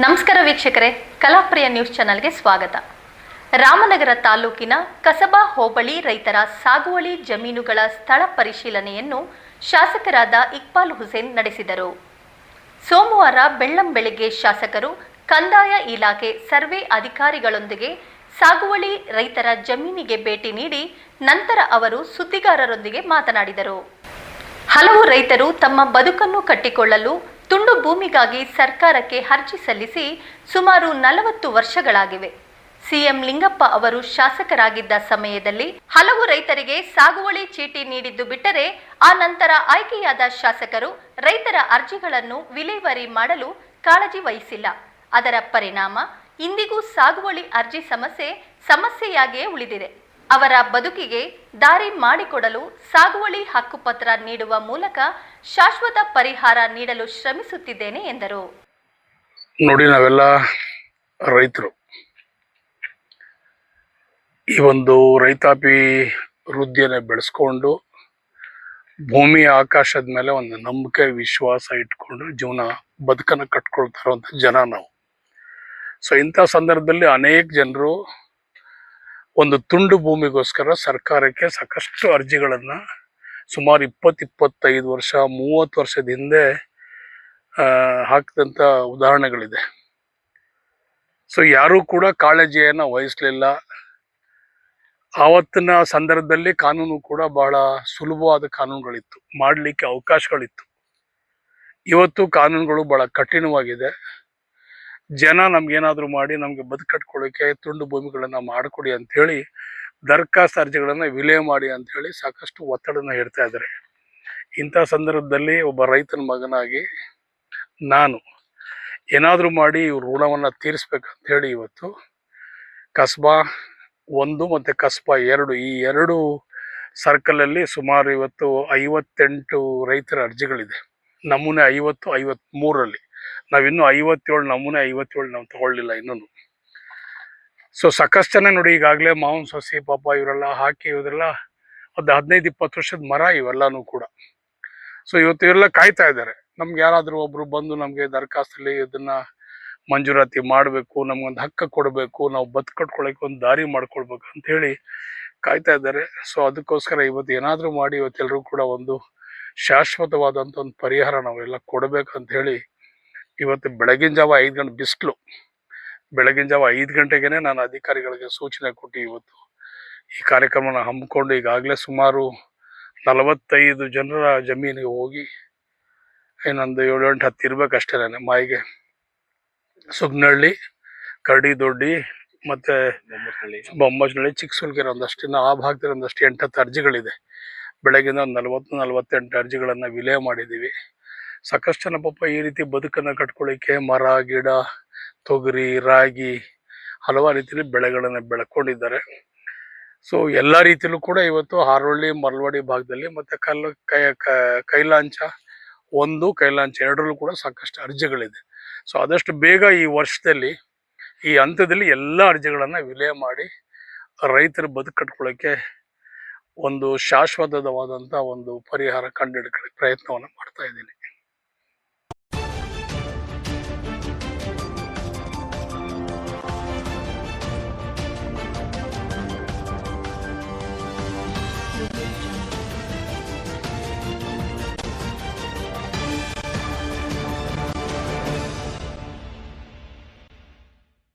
ನಮಸ್ಕಾರ ವೀಕ್ಷಕರೇ, ಕಲಾಪ್ರಿಯ ನ್ಯೂಸ್ ಚಾನೆಲ್ಗೆ ಸ್ವಾಗತ. ರಾಮನಗರ ತಾಲೂಕಿನ ಕಸಬಾ ಹೋಬಳಿ ರೈತರ ಸಾಗುವಳಿ ಜಮೀನುಗಳ ಸ್ಥಳ ಪರಿಶೀಲನೆಯನ್ನು ಶಾಸಕರಾದ ಇಕ್ಬಾಲ್ ಹುಸೇನ್ ನಡೆಸಿದರು. ಸೋಮವಾರ ಬೆಳ್ಳಂಬೆಳಗ್ಗೆ ಶಾಸಕರು ಕಂದಾಯ ಇಲಾಖೆ ಸರ್ವೆ ಅಧಿಕಾರಿಗಳೊಂದಿಗೆ ಸಾಗುವಳಿ ರೈತರ ಜಮೀನಿಗೆ ಭೇಟಿ ನೀಡಿ ನಂತರ ಅವರು ಸುದ್ದಿಗಾರರೊಂದಿಗೆ ಮಾತನಾಡಿದರು. ಹಲವು ರೈತರು ತಮ್ಮ ಬದುಕನ್ನು ಕಟ್ಟಿಕೊಳ್ಳಲು ತುಂಡು ಭೂಮಿಗಾಗಿ ಸರ್ಕಾರಕ್ಕೆ ಅರ್ಜಿ ಸಲ್ಲಿಸಿ ಸುಮಾರು 40 ವರ್ಷಗಳಾಗಿವೆ. ಸಿಎಂ ಲಿಂಗಪ್ಪ ಅವರು ಶಾಸಕರಾಗಿದ್ದ ಸಮಯದಲ್ಲಿ ಹಲವು ರೈತರಿಗೆ ಸಾಗುವಳಿ ಚೀಟಿ ನೀಡಿದ್ದು ಬಿಟ್ಟರೆ ಆ ನಂತರ ಆಯ್ಕೆಯಾದ ಶಾಸಕರು ರೈತರ ಅರ್ಜಿಗಳನ್ನು ವಿಲೇವಾರಿ ಮಾಡಲು ಕಾಳಜಿ ವಹಿಸಿಲ್ಲ. ಅದರ ಪರಿಣಾಮ ಇಂದಿಗೂ ಸಾಗುವಳಿ ಅರ್ಜಿ ಸಮಸ್ಯೆಯಾಗಿಯೇ ಉಳಿದಿದೆ. ಅವರ ಬದುಕಿಗೆ ದಾರಿ ಮಾಡಿಕೊಡಲು ಸಾಗುವಳಿ ಹಕ್ಕುಪತ್ರ ನೀಡುವ ಮೂಲಕ ಶಾಶ್ವತ ಪರಿಹಾರ ನೀಡಲು ಶ್ರಮಿಸುತ್ತಿದ್ದೇನೆ ಎಂದರು. ನೋಡಿ, ನಾವೆಲ್ಲ ರೈತರು ಈ ಒಂದು ರೈತಾಪಿ ವೃದ್ಧಿಯನ್ನು ಬೆಳೆಸ್ಕೊಂಡು ಭೂಮಿ ಆಕಾಶದ ಮೇಲೆ ಒಂದು ನಂಬಿಕೆ ವಿಶ್ವಾಸ ಇಟ್ಕೊಂಡು ಜೀವನ ಬದುಕನ್ನು ಕಟ್ಕೊಳ್ತಾ ಇರುವಂತ ಜನ ನಾವು. ಸೊ ಇಂಥ ಸಂದರ್ಭದಲ್ಲಿ ಅನೇಕ ಜನರು ಒಂದು ತುಂಡು ಭೂಮಿಗೋಸ್ಕರ ಸರ್ಕಾರಕ್ಕೆ ಸಾಕಷ್ಟು ಅರ್ಜಿಗಳನ್ನ ಸುಮಾರು 20-25 ವರ್ಷ 30 ವರ್ಷದ ಹಿಂದೆ ಹಾಕಿದಂಥ ಉದಾಹರಣೆಗಳಿದೆ. ಸೊ ಯಾರೂ ಕೂಡ ಕಾಳಜಿಯನ್ನು ವಹಿಸಲಿಲ್ಲ. ಆವತ್ತಿನ ಸಂದರ್ಭದಲ್ಲಿ ಕಾನೂನು ಕೂಡ ಬಹಳ ಸುಲಭವಾದ ಕಾನೂನುಗಳಿತ್ತು, ಮಾಡಲಿಕ್ಕೆ ಅವಕಾಶಗಳಿತ್ತು. ಇವತ್ತು ಕಾನೂನುಗಳು ಬಹಳ ಕಠಿಣವಾಗಿದೆ. ಜನ ನಮ್ಗೇನಾದ್ರೂ ಮಾಡಿ ನಮ್ಗೆ ಬದುಕಟ್ಕೊಳ್ಳಿಕ್ಕೆ ತುಂಡು ಭೂಮಿಗಳನ್ನ ಮಾಡಿಕೊಡಿ ಅಂತ ಹೇಳಿ ದರಖಾಸ್ತು ಅರ್ಜಿಗಳನ್ನ ವಿಲೇ ಮಾಡಿ ಅಂತ ಹೇಳಿ ಸಾಕಷ್ಟು ಒತ್ತಡನ ಹೇರ್ತಾ ಇದ್ದಾರೆ. ಇಂಥ ಸಂದರ್ಭದಲ್ಲಿ ಒಬ್ಬ ರೈತನ ಮಗನಾಗಿ ನಾನು ಏನಾದ್ರೂ ಮಾಡಿ ಇವ್ರ ಋಣವನ್ನ ತೀರಿಸ್ಬೇಕಂತ ಹೇಳಿ ಇವತ್ತು ಕಸ್ಬಾ 1 ಮತ್ತೆ ಕಸ್ಬಾ 2 ಈ 2 ಸರ್ಕಲ್ ಅಲ್ಲಿ ಸುಮಾರು ಇವತ್ತು 58 ರೈತರ ಅರ್ಜಿಗಳಿದೆ. ನಮೂನೆ 53ರಲ್ಲಿ ನಾವಿನ್ನೂ 57 ನಮೂನೆ 57 ನಾವು ತಗೊಳ್ಳಿಲ್ಲ ಇನ್ನೂ. ಸೊ ಸಾಕಷ್ಟು ಜನ ನೋಡಿ, ಈಗಾಗಲೇ ಮಾವನ್ ಸೊಸಿ ಪಾಪ ಇವರೆಲ್ಲ ಹಾಕಿ ಇವರೆಲ್ಲ ಒಂದು 15-20 ವರ್ಷದ ಮರ ಇವೆಲ್ಲಾನು ಕೂಡ. ಸೊ ಇವತ್ತು ಇವರೆಲ್ಲ ಕಾಯ್ತಾ ಇದ್ದಾರೆ, ನಮ್ಗೆ ಯಾರಾದ್ರೂ ಒಬ್ರು ಬಂದು ನಮ್ಗೆ ದರಖಾಸ್ತಲ್ಲಿ ಇದನ್ನ ಮಂಜೂರಾತಿ ಮಾಡಬೇಕು, ನಮ್ಗೊಂದು ಹಕ್ಕ ಕೊಡಬೇಕು, ನಾವು ಬದುಕಟ್ಕೊಳಕ್ಕೆ ಒಂದು ದಾರಿ ಮಾಡ್ಕೊಳ್ಬೇಕು ಅಂತ ಹೇಳಿ ಕಾಯ್ತಾ ಇದ್ದಾರೆ. ಸೊ ಅದಕ್ಕೋಸ್ಕರ ಇವತ್ತು ಏನಾದ್ರೂ ಮಾಡಿ ಇವತ್ತೆಲ್ಲರೂ ಕೂಡ ಒಂದು ಶಾಶ್ವತವಾದಂತ ಒಂದು ಪರಿಹಾರ ನಾವೆಲ್ಲ ಕೊಡ್ಬೇಕಂತ ಹೇಳಿ ಇವತ್ತು ಬೆಳಗಿನ ಜಾವ 5 ಗಂಟೆ ಬಿಸಿಲು, ಬೆಳಗಿನ ಜಾವ 5 ಗಂಟೆಗೆನೆ ನಾನು ಅಧಿಕಾರಿಗಳಿಗೆ ಸೂಚನೆ ಕೊಟ್ಟು ಇವತ್ತು ಈ ಕಾರ್ಯಕ್ರಮನ ಹಮ್ಮಿಕೊಂಡು ಈಗಾಗಲೇ ಸುಮಾರು 45 ಜನರ ಜಮೀನಿಗೆ ಹೋಗಿ ಇನ್ನೊಂದು 7-8-10 ಇರ್ಬೇಕಷ್ಟೇ ಮಾಯಿಗೆ. ಸುಗ್ನಹಳ್ಳಿ, ಕರಡಿದೊಡ್ಡಿ ಮತ್ತೆ ಬೊಮ್ಮಜ್ನಹಳ್ಳಿ, ಚಿಕ್ಕಸುಲ್ಕೆರೆ ಒಂದಷ್ಟಿನ ಆ ಭಾಗದಲ್ಲಿ ಒಂದಷ್ಟು 8-10 ಅರ್ಜಿಗಳಿದೆ. ಬೆಳಗಿನ ಒಂದು 40-48 ಅರ್ಜಿಗಳನ್ನ ವಿಲೇ ಮಾಡಿದ್ದೀವಿ. ಸಾಕಷ್ಟು ಜನ ಪಾಪ ಈ ರೀತಿ ಬದುಕನ್ನ ಕಟ್ಕೊಳ್ಳಿಕ್ಕೆ ಮರ ಗಿಡ ತೊಗರಿ ರಾಗಿ ಹಲವಾರು ರೀತಿಯಲ್ಲಿ ಬೆಳೆಗಳನ್ನ ಬೆಳ್ಕೊಂಡಿದ್ದಾರೆ. ಸೊ ಎಲ್ಲಾ ರೀತಿಯಲ್ಲೂ ಕೂಡ ಇವತ್ತು ಹಾರೋಳ್ಳಿ ಮರಳವಾಡಿ ಭಾಗದಲ್ಲಿ ಮತ್ತೆ ಕೈಲಾಂಚ 1 ಕೈಲಾಂಚ 2ರಲ್ಲೂ ಕೂಡ ಸಾಕಷ್ಟು ಅರ್ಜಿಗಳಿದೆ. ಸೊ ಆದಷ್ಟು ಬೇಗ ಈ ವರ್ಷದಲ್ಲಿ ಈ ಹಂತದಲ್ಲಿ ಎಲ್ಲಾ ಅರ್ಜಿಗಳನ್ನ ವಿಲೇ ಮಾಡಿ ರೈತರ ಬದುಕು ಕಟ್ಕೊಳ್ಳಿಕ್ಕೆ ಒಂದು ಶಾಶ್ವತವಾದಂತ ಒಂದು ಪರಿಹಾರ ಕಂಡುಹಿಡ್ಕೊಳ್ಳಿ ಪ್ರಯತ್ನವನ್ನ ಮಾಡ್ತಾ ಇದ್ದೀನಿ.